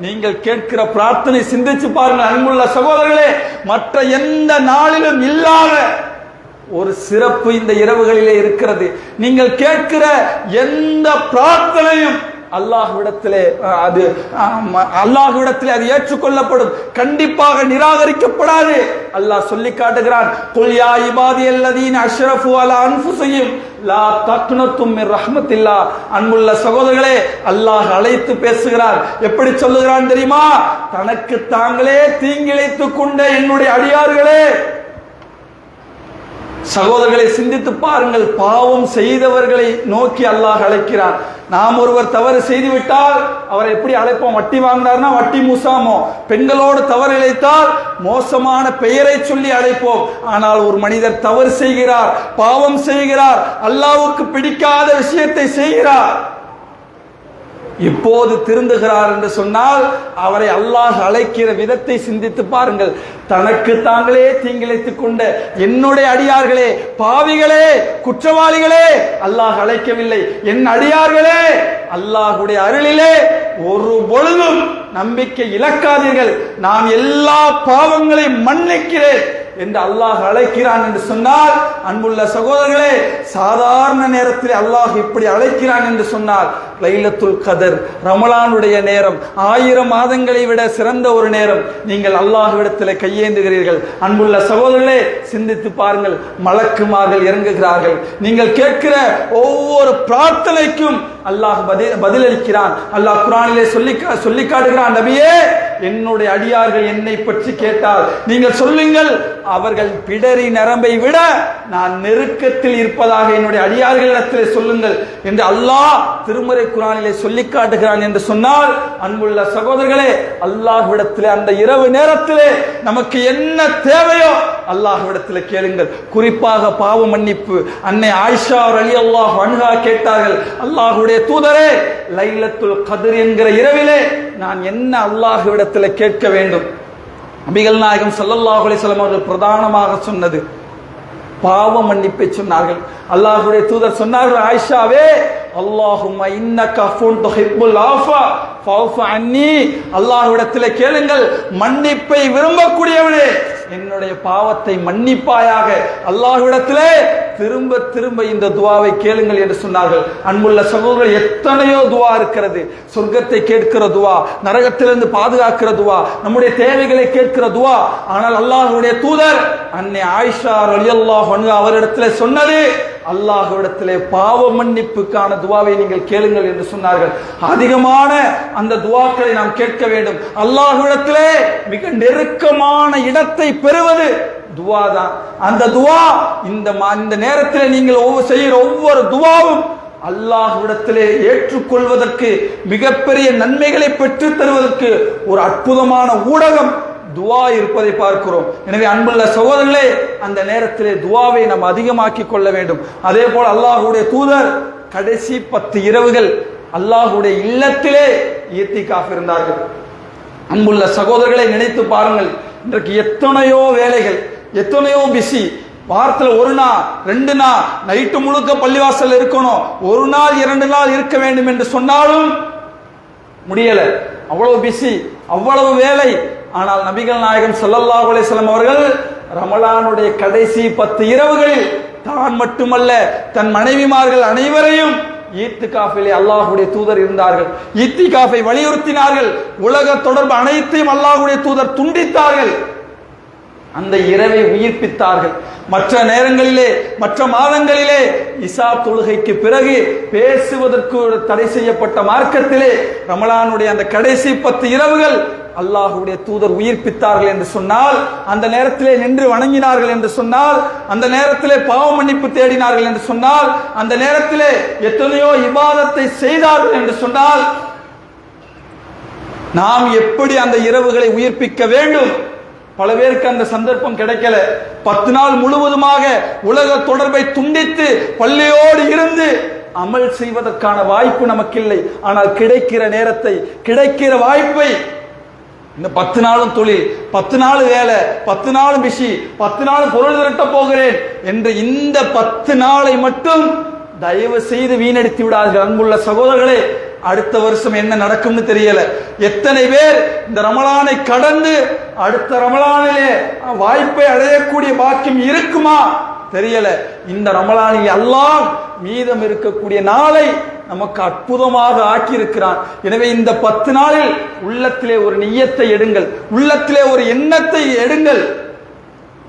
நீங்கள் கேட்கிற பிரார்த்தனை சிந்திச்சு பாருங்கள். அன்புள்ள சகோதரர்களே, மற்ற எந்த நாளிலும் இல்லாத ஒரு சிறப்பு இந்த இரவுகளிலே இருக்கிறது. நீங்கள் கேட்கிற எந்த பிரார்த்தனையும் அல்லாஹ்விடத்திலே அது ஏற்றுக்கொள்ளப்படும், கண்டிப்பாக நிராகரிக்கப்படாது. அல்லாஹ் சொல்லி காட்டுகிறான், குல் யா இபாதியல்லதீன அஷ்ரஃபு அலா அன்ஃபுஸிஹிம் லா தக்னது மின் ரஹ்மத்தில்லாஹ். அன்புள்ள சகோதரர்களே, அல்லாஹ் அழைத்து பேசுகிறார். எப்படி சொல்லுகிறான் தெரியுமா? தனக்கு தாங்களே தீங்கிழைத்துக் கொண்ட என்னுடைய அடியார்களே. சகோதரர்களை சிந்தித்து பாருங்கள், பாவம் செய்தவர்களை நோக்கி அல்லாஹ் அழைக்கிறான். நாம் ஒருவர் தவறு செய்துவிட்டால் அவரை எப்படி அழைப்போம்? வட்டி வாங்கினார்னா வட்டி மூசாமோ. பெண்களோடு தவறு இழைத்தால் மோசமான பெயரை சொல்லி அழைப்போம். ஆனால் ஒரு மனிதர் தவறு செய்கிறார், பாவம் செய்கிறார், அல்லாஹ்வுக்கு பிடிக்காத விஷயத்தை செய்கிறார், இப்போது திருந்துகிறார் என்று சொன்னால் அவரை அல்லாஹ் அழைக்கிற விதத்தை சிந்தித்து பாருங்கள். தனக்கு தாங்களே தீங்கிழைத்துக் கொண்ட என்னுடைய அடியார்களே, பாவிகளே, குற்றவாளிகளே, அல்லாஹ் அழைக்கவில்லை. என் அடியார்களே, அல்லாஹ்வுடைய அருளிலே ஒரு பொழுதும் நம்பிக்கை இழக்காதீர்கள், நான் எல்லா பாவங்களையும் மன்னிக்கிறேன் என்று அல்லாஹ் அழைக்கிறான் என்று சொன்னால், அன்புள்ள சகோதரர்களே, சாதாரண நேரத்தில் அல்லாஹ் இப்படி அழைக்கிறான் என்று சொன்னால், லைலத்துல் கதர், ரமலானுடைய நேரம், 1000 மாதங்களை விட சிறந்த ஒரு நேரம், நீங்கள் அல்லாஹ்விடத்தில் கையேந்துகிறீர்கள். அன்புள்ள சகோதரர்களே, சிந்தித்து பாருங்கள். மலக்குமார்கள் இறங்குகிறார்கள். நீங்கள் கேட்கிற ஒவ்வொரு பிரார்த்தனைக்கும் அல்லாஹ் பதிலளிக்கிறான். அல்லாஹ் குர்ஆனிலே சொல்லி காட்டுகிறான், நபியே, என்னுடைய அடியார்கள் என்னை பற்றி கேட்டால் நீங்கள் சொல்லுங்கள், அவர்கள் பிடரி நரம்பை விட நான் நெருக்கத்தில் இருப்பதாக என்னுடைய அடியார்களிடத்தில் சொல்லுங்கள் என்று அல்லாஹ் திருமறை குர்ஆனிலே சொல்லி காட்டுகிறான் என்று சொன்னால், அன்புள்ள சகோதரர்களே, அல்லாஹ்விடத்தில் அந்த இரவு நேரத்திலே நமக்கு என்ன தேவையோ அல்லாஹ்விடத்தில் கேளுங்கள். குறிப்பாக பாவ மன்னிப்பு. அன்னை ஆயிஷா ரலியல்லாஹு அன்ஹா கேட்டார்கள், அல்லாஹ்வுடைய தூதரே, லைலத்துல் கத்ர் என்கிற இரவிலே நான் என்ன அல்லாஹ்விடத்தில் கேட்க வேண்டும்? நபிகள் நாயகம் ஸல்லல்லாஹு அலைஹி வஸல்லம் அவர்கள் பிரதானமாக சொன்னது பாவ மன்னிப்பை சொன்னார்கள். அல்லாஹ்வுடைய தூதர் சொன்னார்கள், ஆயிஷாவே, அல்லாஹும்ம இன்னக அஃபுன் துஹிப்புல் ஆஃபா ஃபஅஃபு அன்னி, அல்லாஹ்விடத்தில் கேளுங்கள், மன்னிப்பை விரும்பக்கூடியவனே, என்னுடைய பாவத்தை மன்னிப்பாயாக. அல்லாஹ்விடத்திலே திரும்ப திரும்ப இந்த துஆவை கேளுங்கள் என்று சொன்னார்கள். அன்புள்ள சகோதரர்கள், எத்தனையோ துஆ இருக்கிறது. சொர்க்கத்தை கேட்கிற துஆ, நரகத்திலிருந்து பாதுகாக்கிற துஆ, நம்முடைய தேவைகளை கேட்கிற துஆ. ஆனால் அல்லாஹ்வுடைய தூதர் அன்னை ஆயிஷா ரலியல்லாஹு அன்ஹா அவரிடத்தில் சொன்னது, அல்லாஹ்விடத்திலே பாவ மன்னிப்புக்கான துஆவை நீங்கள் கேளுங்கள் என்று சொன்னார்கள். அதிகமான அந்த துஆக்களை நாம் கேட்க வேண்டும். அல்லாஹ்விடத்திலே மிக நெருக்கமான இடத்தை பெறுவது துஆ தான். அந்த துஆ இந்த நேரத்தில் நீங்கள் செய்கிற ஒவ்வொரு துஆவும் அல்லாஹ்விடத்திலே ஏற்றுக்கொள்வதற்கு, மிகப்பெரிய நன்மைகளை பெற்றுத் தருவதற்கு ஒரு அற்புதமான ஊடகம் துஆ இருப்பதை பார்க்கிறோம். எனவே அன்புள்ள சகோதரர்களே, அந்த நேரத்திலே துஆவை நாம் அதிகமாக்கி கொள்ள வேண்டும். அதே போல அல்லாஹ்வுடைய தூதர் கடைசி 10 இரவுகள் அல்லாஹ்வுடைய இல்லத்திலே இத்திகாஃப் இருந்தார்கள். அன்புள்ள சகோதரர்களை நினைத்து பாருங்கள். இன்றைக்கு எத்தனையோ வேலைகள், எத்தனையோ பிஸி. வாரத்தில் 1 நாள் 2 நாள் நைட்டு முழுக்க பள்ளிவாசல் இருக்கணும், 1 நாள் 2 நாள் இருக்க வேண்டும் என்று சொன்னாலும் முடியல. அவ்வளவு பிஸி, அவ்வளவு வேலை. ஆனால் நபிகள் நாயகம் ஸல்லல்லாஹு அலைஹி வஸல்லம் அவர்கள் ரமலானுடைய கடைசி 10 இரவுகளில் தான் மட்டுமல்ல, தன் மனைவிமார்கள் அனைவரையும் ஈத்திகாஃபிலே அல்லாஹ்வுடைய தூதர் இருந்தார்கள். ஈத்திகாஃபை வலியுறுத்தினார்கள். உலக தொடர்பு அனைத்தையும் அல்லாஹ்வுடைய தூதர் துண்டித்தார்கள். அந்த இரவை உயிர்ப்பித்தார்கள். மற்ற நேரங்களிலே, மற்ற மாதங்களிலே இசா தொழுகைக்கு பிறகு பேசுவதற்கு தடை செய்யப்பட்ட மார்க்கத்திலே ரமலானுடைய அந்த கடைசி 10 இரவுகள் அல்லாஹ்வுடைய தூதர் உயிர்ப்பித்தார்கள் என்று சொன்னால், அந்த நேரத்திலே நின்று வணங்கினார்கள் என்று சொன்னால், அந்த நேரத்திலே பாவ மன்னிப்பு தேடினார்கள் என்று சொன்னால், அந்த நேரத்திலே எத்தனையோ இபாதத்தை செய்தார்கள் என்று சொன்னால், நாம் எப்படி அந்த இரவுகளை உயிர்ப்பிக்க வேண்டும்? பல பேருக்கு அந்த சந்தர்ப்பம் கிடைக்கல. 10 நாள் முழுவதுமாக உலக தொடர்பை துண்டித்து பள்ளியோடு இருந்து அமல் செய்வதற்கான வாய்ப்பு நமக்கு இல்லை. ஆனால் கிடைக்கிற நேரத்தை, கிடைக்கிற வாய்ப்பை, இந்த 10 நாளும் தொழில், 10 நாள் வேலை, 10 நாள் பிஸி, 10 நாள் பொருள் திரட்ட போகிறேன் என்று இந்த 10 நாளை மட்டும் தயவு செய்து வீணடித்து விடாதீர்கள். அன்புள்ள சகோதரர்களே, அடுத்த வருஷம் என்ன நடக்கும்னு தெரியல. எத்தனை பேர் இந்த ரமலானை கடந்து அடுத்த ரமலானிலே வாய்ப்பை அடையக்கூடிய பாக்கியம் இருக்குமா தெரியல. இந்த ரமலானில் அல்லாஹ் மீதம் இருக்கக்கூடிய நாளை நமக்கு அற்புதமாக ஆக்கியிருக்கிறான். எனவே இந்த 10 நாளில் உள்ளத்திலே ஒரு நிய்யத்தை எடுங்கள், உள்ளத்திலே ஒரு எண்ணத்தை எடுங்கள்.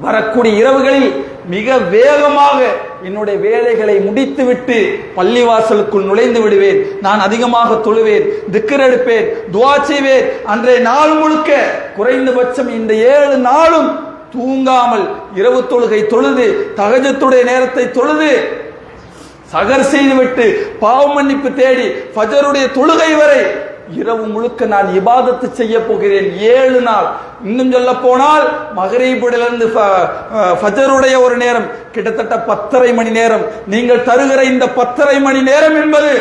வரக்கூடிய இரவுகளில் மிக வேகமாக என்னுடைய வேலைகளை முடித்துவிட்டு பள்ளிவாசலுக்குள் நுழைந்து விடுவேன். நான் அதிகமாக தொழுவேன், திக்ர் எடுப்பேன், துஆ செய்வேன். அன்றைய நாள் முழுக்க குறைந்தபட்சம் இந்த 7 நாளும் தூங்காமல் இரவு தொழுகை தொழுது, தஹஜ்ஜுடைய நேரத்தை தொழுது, சகர் செய்துவிட்டு பாவ மன்னிப்பு தேடி ஃபஜருடைய தொழுகை வரை இரவு முழுக்க நான் இபாதத்து செய்ய போகிறேன் 7 நாள். இன்னும் சொல்ல போனால் மகரீபிலிருந்து ஃபஜருடைய ஒரு நேரம் கிட்டத்தட்ட 10.5 மணி நேரம். நீங்கள் தருகிற இந்த 10.5 மணி நேரம் என்பது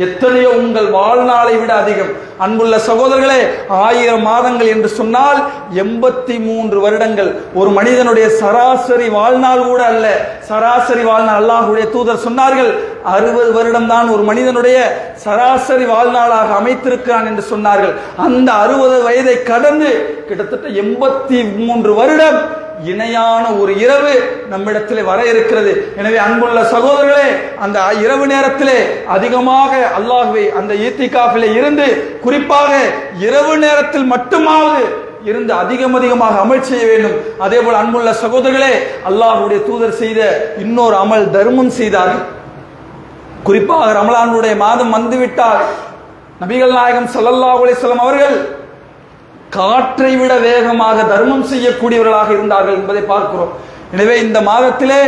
எத்தனையோ உங்கள் வாழ்நாளை விட அதிகம். அன்புள்ள சகோதரர்களே, 1000 மாதங்கள் என்று சொன்னால் 83 வருடங்கள். ஒரு மனிதனுடைய சராசரி வாழ்நாள் கூட அல்ல. சராசரி வாழ்நாள் அல்லாஹ்வுடைய தூதர் சொன்னார்கள் 60 வருடம் தான் ஒரு மனிதனுடைய சராசரி வாழ்நாளாக அமைத்திருக்கிறான் என்று சொன்னார்கள். அந்த 60 வயதை கடந்து கிட்டத்தட்ட 83 வருடம் இணையான ஒரு இரவு நம்மிடத்திலே வர இருக்கிறது. எனவே அன்புள்ள சகோதரர்களே, அந்த இரவு நேரத்திலே அதிகமாக அல்லாஹ்வை அந்த ஈத்திகாஃபிலே இருந்து, குறிப்பாக இரவு நேரத்தில் மட்டுமாவது இருந்து அதிகமாக அமல் செய்ய வேண்டும். அதே போல அன்புள்ள சகோதரர்களே, அல்லாஹ்வுடைய தூதர் செய்த இன்னொரு அமல் தர்மம் செய்தார்கள். குறிப்பாக ரமலானுடைய மாதம் வந்துவிட்டால் நபிகள் நாயகம் ஸல்லல்லாஹு அலைஹி வஸல்லம் அவர்கள் காற்றை விட வேகமாக தர்மம் செய்யக்கூடியவர்களாக இருந்தார்கள் என்பதை பார்க்கிறோம். எனவே இந்த மாதத்திலே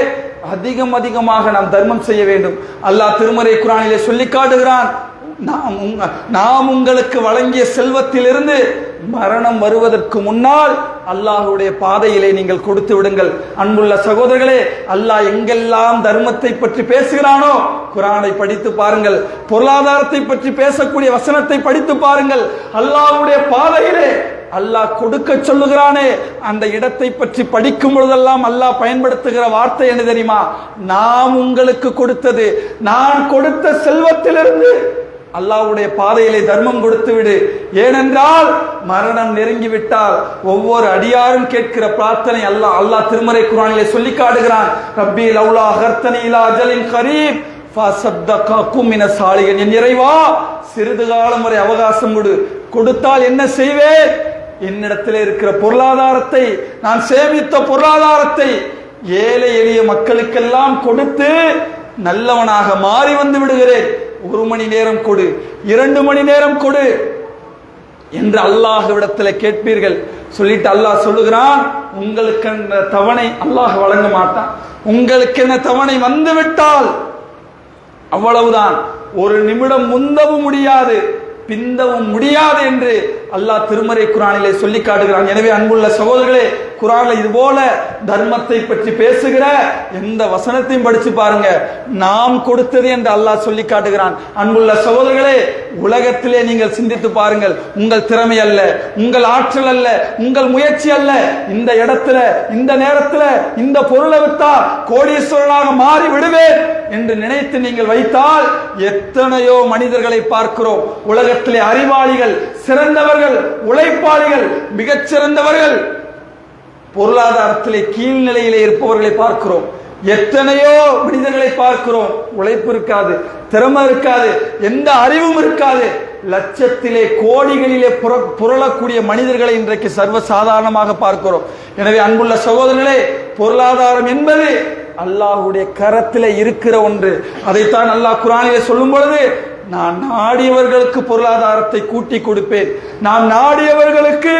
அதிகமாக நாம் தர்மம் செய்ய வேண்டும். அல்லாஹ் திருமறை குர்ஆனிலே சொல்லி காட்டுகிறான், நாம் உங்களுக்கு வழங்கிய செல்வத்திலிருந்து மரணம் வருவதற்கு முன்னால் அல்லாஹ்வுடைய பாதையிலே நீங்கள் கொடுத்து விடுங்கள். அன்புள்ள சகோதரர்களே, அல்லாஹ் எங்கெல்லாம் தர்மத்தை பற்றி பேசுகிறானோ குர்ஆனை படித்து பாருங்கள். பொருளாதாரத்தை பற்றி பேசக்கூடிய வசனத்தை படித்து பாருங்கள். அல்லாஹ்வுடைய பாதையிலே அல்லாஹ் கொடுக்க சொல்லுகிறானே அந்த இடத்தை பற்றி படிக்கும் பொழுதெல்லாம் அல்லாஹ் பயன்படுத்துகிற வார்த்தை என்ன தெரியுமா? நாம் உங்களுக்கு கொடுத்தது, நான் கொடுத்த செல்வத்திலிருந்து அல்லாஹ்வுடைய பாதையிலே தர்மம் கொடுத்து விடு. ஏனென்றால் மரணம் நெருங்கிவிட்டால் ஒவ்வொரு அடியாரும் கேட்கிற பிரார்த்தனை அல்லாஹ் திருமறை குர்ஆனிலே சொல்லி காட்டுகிறான். ரப்பி லவ்லா அகர்தனி இலா அஜலின் கரீப் ஃபஸத்தககும் மின சாலிஹின். என் இறைவா, சிறிது காலம் வரை அவகாசம் கொடு, கொடுத்தால் என்ன செய்வேன்? என்னிடத்தில் இருக்கிற பொருளாதாரத்தை, நான் சேமித்த பொருளாதாரத்தை ஏழை எளிய மக்களுக்கெல்லாம் கொடுத்து நல்லவனாக மாறி வந்து விடுகிறேன். 1 மணி நேரம் கொடு, 2 மணி நேரம் கொடு என்று அல்லாஹ்விடத்தில் கேட்பீர்கள். சொல்லிட்டு அல்லாஹ் சொல்லுகிறான், உங்களுக்கு தவணை அல்லாஹ் வழங்க மாட்டான். உங்களுக்கு என்ன தவணை வந்து விட்டால் அவ்வளவுதான். 1 நிமிடம் முந்தவும் முடியாது, பிந்தவும் முடியாது என்று அல்லாஹ் திருமறை குர்ஆனிலே சொல்லி காட்டுகிறான். எனவே அன்புள்ள சகோதரர்களே, குர்ஆன்ல இது போல தர்மத்தை பற்றி பேசுகிற எந்த வசனத்தையும் படிச்சு பாருங்க. நாம் கொடுத்தது என்று அல்லாஹ் சொல்லி காட்டுகிறான். அன்புள்ள சகோதரர்களே, உலகத்திலே நீங்கள் சிந்தித்து பாருங்கள். உங்கள் திறமை அல்ல, உங்கள் ஆற்றல் அல்ல, உங்கள் முயற்சி அல்ல, இந்த இடத்துல இந்த நேரத்துல இந்த பொருளை வித்தா கோடீஸ்வரனாக மாறி விடுவேன் என்று நினைத்து நீங்கள் வைத்தால் எத்தனையோ மனிதர்களை பார்க்கிறோம். உலகத்திலே அறிவாளிகள், சிறந்தவர்கள், உழைப்பாளிகள், மிகச்சிறந்தவர்கள், பொருளாதாரத்திலே கீழ்நிலையிலே இருப்பவர்களை பார்க்கிறோம். எத்தனையோ மனிதர்களை பார்க்கிறோம், உழைப்பு இருக்காது, திறமை இருக்காது, எந்த அறிவும் இருக்காது, லட்சத்திலே கோடிகளிலே புரளக்கூடிய மனிதர்களை இன்றைக்கு சர்வசாதாரணமாக பார்க்கிறோம். எனவே அன்புள்ள சகோதரர்களே, பொருளாதாரம் என்பது அல்லாஹ்வுடைய கரத்திலே இருக்கிற ஒன்று. அதைத்தான் அல்லாஹ் குர்ஆனிலே சொல்லும் பொழுது, நான் நாடியவர்களுக்கு பொருளாதாரத்தை கூட்டி கொடுப்பேன், நாம் நாடியவர்களுக்கு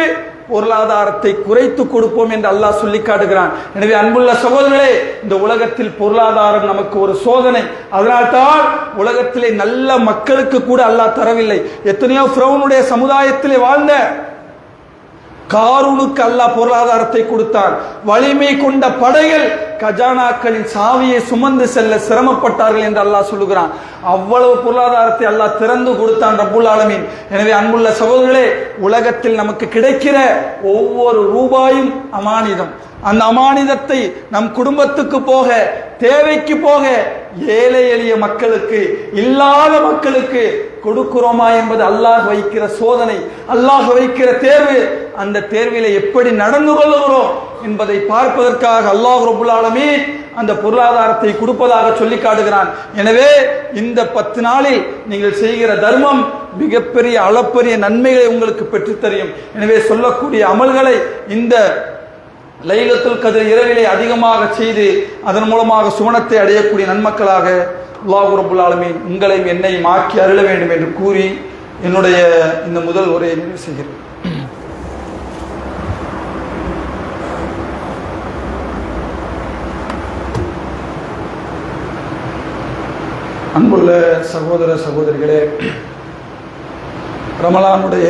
பொருளாதாரத்தை குறைத்து கொடுப்போம் என்று அல்லாஹ் சொல்லி காட்டுகிறான். எனவே அன்புள்ள சகோதரர்களே, இந்த உலகத்தில் பொருளாதாரம் நமக்கு ஒரு சோதனை. அதனால்தான் உலகத்திலே நல்ல மக்களுக்கு கூட அல்லாஹ் தரவில்லை. எத்தனையோ ஃபிரௌனுடைய சமுதாயத்திலே வாழ்ந்த காரூனுக்கு அல்லாஹ் பொருளாதாரத்தை கொடுத்தான். வலிமை கொண்ட படைகள் கஜானாக்களின் சாவியை சுமந்து செல்ல சிரமப்பட்டார்கள் என்று அல்லாஹ் சொல்லுகிறான். அவ்வளவு பொருளாதாரத்தை அல்லாஹ் திறந்து கொடுத்தான் ரப்புல் ஆலமீன். எனவே அன்புள்ள சகோதரர்களே, உலகத்தில் நமக்கு கிடைக்கிற ஒவ்வொரு ரூபாயும் அமானிதம். அந்த அமானிதத்தை நம் குடும்பத்துக்கு போக, தேவைக்கு போக, ஏழை எளிய மக்களுக்கு, இல்லாத மக்களுக்கு கொடுக்கிறோமா என்பது அல்லாஹ் வைக்கிற சோதனை, அல்லாஹ் வைக்கிற தேர்வு. அந்த தேர்விலே எப்படி நடந்து கொள்ளுகிறோம் என்பதை பார்ப்பதற்காக அல்லாஹ் ரப்புல் ஆலமீன் அந்த பொருளாதாரத்தை கொடுப்பதாக சொல்லி காட்டுகிறான். எனவே இந்த 10 நாளில் நீங்கள் செய்கிற தர்மம் மிகப்பெரிய அளப்பரிய நன்மைகளை உங்களுக்கு பெற்றுத் தரும். எனவே சொல்லக்கூடிய அமல்களை இந்த லைலத்துல் கத்ர் இரவிலே அதிகமாக செய்து அதன் மூலமாக சுவனத்தை அடையக்கூடிய நன்மக்களாக அல்லாஹ் ரப்புல் ஆலமீன் உங்களையும் என்னையும் ஆக்கி அருள வேண்டும் என்று கூறி என்னுடைய இந்த முதல் உரையை நிறைவு செய்கிறேன். அன்புள்ள சகோதர சகோதரிகளே, ரமலானுடைய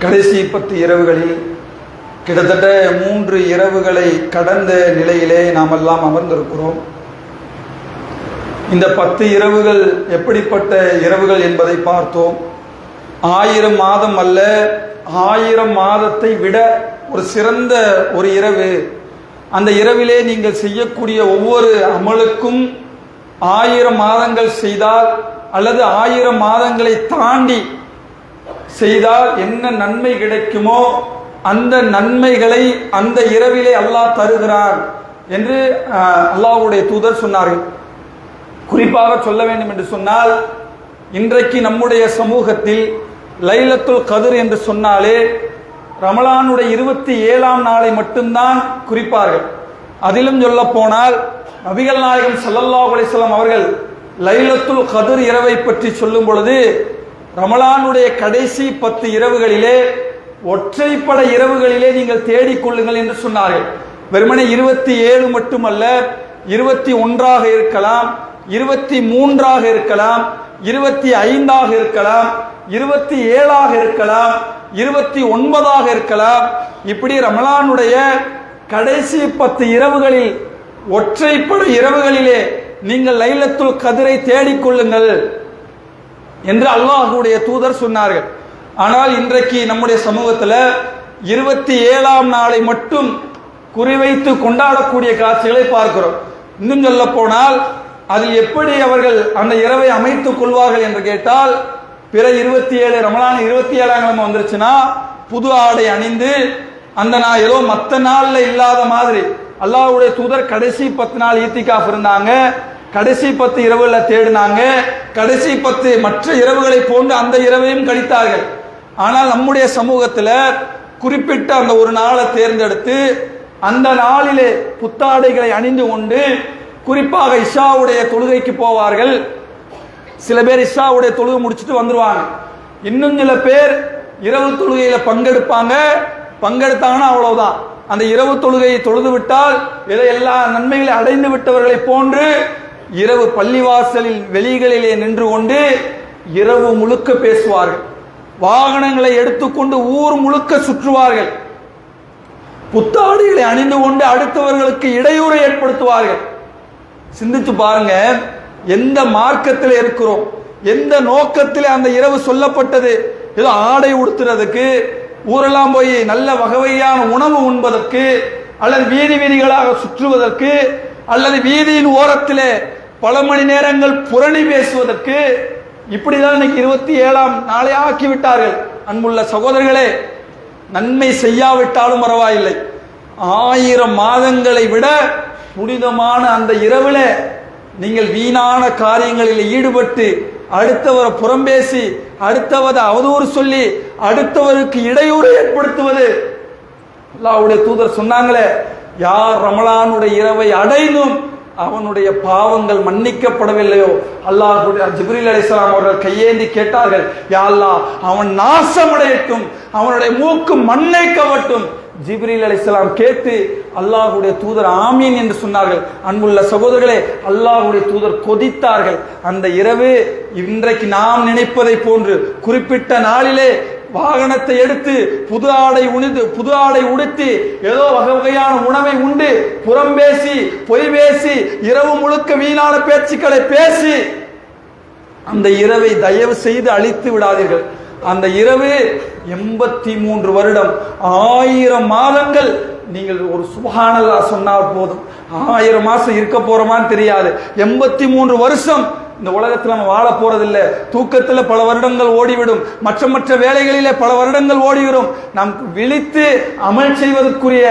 கடைசி 10 இரவுகளில் கிட்டத்தட்ட 3 இரவுகளை கடந்த நிலையிலே நாம் எல்லாம் அமர்ந்திருக்கிறோம். இந்த 10 இரவுகள் எப்படிப்பட்ட இரவுகள் என்பதை பார்த்தோம். 1000 மாதம் அல்ல, 1000 மாதத்தை விட ஒரு சிறந்த ஒரு இரவு. அந்த இரவிலே நீங்கள் செய்யக்கூடிய ஒவ்வொரு அமலுக்கும் 1000 மாதங்கள் செய்தால் அல்லது 1000 மாதங்களை தாண்டி செய்தால் என்ன நன்மை கிடைக்குமோ அந்த நன்மைகளை அந்த இரவிலே அல்லாஹ் தருகிறான் என்று அல்லாஹ்வுடைய தூதர் சொன்னார்கள். குறிப்பாக சொல்ல வேண்டும் என்று சொன்னால், இன்றைக்கு நம்முடைய சமூகத்தில் லைலத்துல் கத்ர் என்று சொன்னாலே ரமலானுடைய 27ஆம் நாளை மட்டும்தான் குறிப்பார்கள். அதிலும் சொல்ல போனால் நபிகள் நாயகம் ஸல்லல்லாஹு அலைஹி வஸல்லம் அவர்கள் லைலத்துல் கத்ர் இரவை பற்றி சொல்லும் பொழுது ரமலானுடைய கடைசி 10 இரவுகளிலே ஒற்றைப்பட இரவுகளிலே நீங்கள் தேடிக்கொள்ளுங்கள் என்று சொன்னார்கள். வெறுமனே 27 மட்டுமல்ல, 21ஆக இருக்கலாம், 23ஆக இருக்கலாம், 25ஆக இருக்கலாம், 27ஆக இருக்கலாம், 29ஆக இருக்கலாம். இப்படி ரமலானுடைய கடைசி 10 இரவுகளில் ஒற்றைப்பட இரவுகளிலே நீங்கள் லைலத்துல் கத்ரை தேடிக்கொள்ளுங்கள் என்று அல்லாஹ்வுடைய தூதர் சொன்னார்கள். ஆனால் இன்றைக்கு நம்முடைய சமூகத்தில் 27ஆம் நாளை மட்டும் குறிவைத்து கொண்டாடக்கூடிய காட்சிகளை பார்க்கிறோம். இன்னும் சொல்ல போனால் அதில் எப்படி அவர்கள் அந்த இரவை அமைத்துக் கொள்வார்கள் என்று கேட்டால், பிற 27 ரமலான் 27ஆம் கிழமை வந்துருச்சுன்னா புது ஆடை அணிந்து அந்த நாள் ஏதோ மற்ற நாள்ல இல்லாத மாதிரி, அல்லாஹ்வுடைய தூதர் கடைசி 10 நாள் ஈத்திகாஃப் இருந்தாங்க, கடைசி 10 இரவுல தேடினாங்க, கடைசி 10 மற்ற இரவுகளை போன்று அந்த இரவையும் கழித்தார்கள். ஆனால் நம்முடைய சமூகத்தில் குறிப்பிட்ட அந்த ஒரு நாளை தேர்ந்தெடுத்து அந்த நாளிலே புத்தாடைகளை அணிந்து கொண்டு குறிப்பாக இஷாவுடைய தொழுகைக்கு போவார்கள். சில பேர் இஷாவுடைய தொழுகை முடிச்சுட்டு வந்துருவாங்க. இன்னும் சில பேர் இரவு தொழுகையில பங்கெடுப்பாங்க. பங்கெடுத்தாங்கன்னா அவ்வளவுதான், அந்த இரவு தொழுகையை தொழுது விட்டால் ஏதோ எல்லா நன்மைகளை அடைந்து விட்டவர்களை போன்று இரவு பள்ளிவாசலில் வெளிகளிலே நின்று கொண்டு இரவு முழுக்க பேசுவார்கள். வாகனங்களை எடுத்துக்கொண்டு ஊர் முழுக்க சுற்றுவார்கள். புத்தாடைகளை அணிந்து கொண்டு அடுத்தவர்களுக்கு இடையூறை ஏற்படுத்துவார்கள். சிந்திச்சு பாருங்க, எந்த மார்க்கத்தில் இருக்கிறோம், எந்த நோக்கத்தில் அந்த இரவு சொல்லப்பட்டது? ஏதோ ஆடை உடுத்துறதுக்கு, ஊரெல்லாம் போய் நல்ல வகையான உணவு உண்பதற்கு, அல்லது வீதி வீதிகளாக சுற்றுவதற்கு, அல்லது வீதியின் ஓரத்திலே பல மணி நேரங்கள் புரணி பேசுவதற்கு, இப்படிதான் இன்னைக்கு 27ஆம் நாளை ஆக்கிவிட்டார்கள். அன்புள்ள சகோதரர்களே, நன்மை செய்யாவிட்டாலும் பரவாயில்லை, 1000 மாதங்களை விட புனிதமான அந்த இரவுல நீங்கள் வீணான காரியங்களில் ஈடுபட்டு அடுத்தவரை புறம்பேசி அடுத்தவரை அவதூறு சொல்லி அடுத்தவருக்கு இடையூறு ஏற்படுத்துவது, அல்லாஹ்வுடைய தூதர் சொன்னாங்களே, யார் ரமலானுடைய இரவை அடைந்தும் அவனுடைய பாவங்கள் மன்னிக்கப்படவில்லையோ, அல்லாஹ்வுடைய ஜிப்ரீல் அலைஹிஸ்ஸலாம் அவர்கள் கையேந்தி கேட்டார்கள், யா அல்லாஹ் அவன் நாசமடையட்டும், அவனுடைய மூக்கு மண்ணை கவட்டும். ஜிப்ரீல் அலைஹிஸ்ஸலாம் கேட்டு அல்லாஹ்வுடைய தூதர் ஆமீன் என்று சொன்னார்கள். அன்புள்ள சகோதரர்களே, அல்லாஹ்வுடைய தூதர் கொதித்தார்கள். அந்த இரவு இன்றைக்கு நாம் நினைப்பதை போன்று குறிப்பிட்ட நாளிலே வாகனத்தை எடுத்து புது ஆடை உடுத்தி ஏதோ வகை வகையான உணவை உண்டு புறம்பேசி பொய் பேசி இரவு முழுக்க வீணான பேச்சுக்களை பேசி அந்த இரவை தயவு செய்து அழித்து விடாதீர்கள். அந்த இரவு 83 வருடம், 1000 மாதங்கள் நீங்கள் ஒரு சுப்ஹானல்லாஹ் சொன்னால் போதும். 1000 மாசம் இருக்க போறோமான்னு தெரியாது. 83 வருஷம் இந்த உலகத்தில் நம்ம வாழ போறதில்லை. தூக்கத்தில் பல வருடங்கள் ஓடிவிடும், மற்ற வேலைகளிலே பல வருடங்கள் ஓடிவிடும். நாம் விழித்து அமல் செய்வதற்குரிய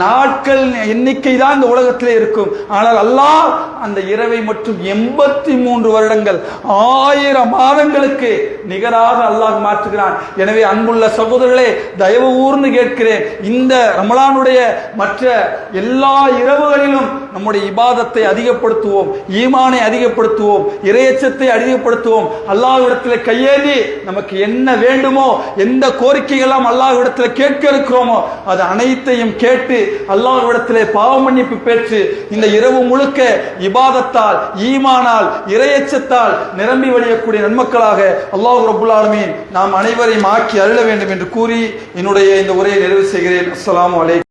நாட்கள் எண்ணிக்கை தான் இந்த உலகத்திலே இருக்கும். ஆனால் அல்லாஹ் அந்த இரவை மட்டும் 83 வருடங்கள், 1000 மாதங்களுக்கு நிகராக அல்லாஹ் மாற்றுகிறான். எனவே அன்புள்ள சகோதரர்களே, தயவு ஊர்ந்து கேட்கிறேன், இந்த ரமலானுடைய மற்ற எல்லா இரவுகளிலும் நம்முடைய இபாதத்தை அதிகப்படுத்துவோம், ஈமானை அதிகப்படுத்துவோம், இறையச்சத்தை அதிகப்படுத்துவோம். அல்லாஹ்விடத்தில் கையேந்தி நமக்கு என்ன வேண்டுமோ, எந்த கோரிக்கையெல்லாம் அல்லாஹ்விடத்தில் கேட்க இருக்கிறோமோ அது அனைத்தையும் கேட்டு அல்லாஹ்விடத்தில் பாவ மன்னிப்பு பெற்று இந்த இரவு முழுக்க இபாதத்தால், ஈமானால், இறையச்சத்தால் நிரம்பி வழியக்கூடிய நன்மக்களாக அல்லாஹ் ரப்புல் ஆலமீன் நாம் அனைவரையும் ஆக்கி அருள வேண்டும் என்று கூறி என்னுடைய இந்த உரையை நிறைவு செய்கிறேன். அஸ்ஸலாமு அலைக்கும்.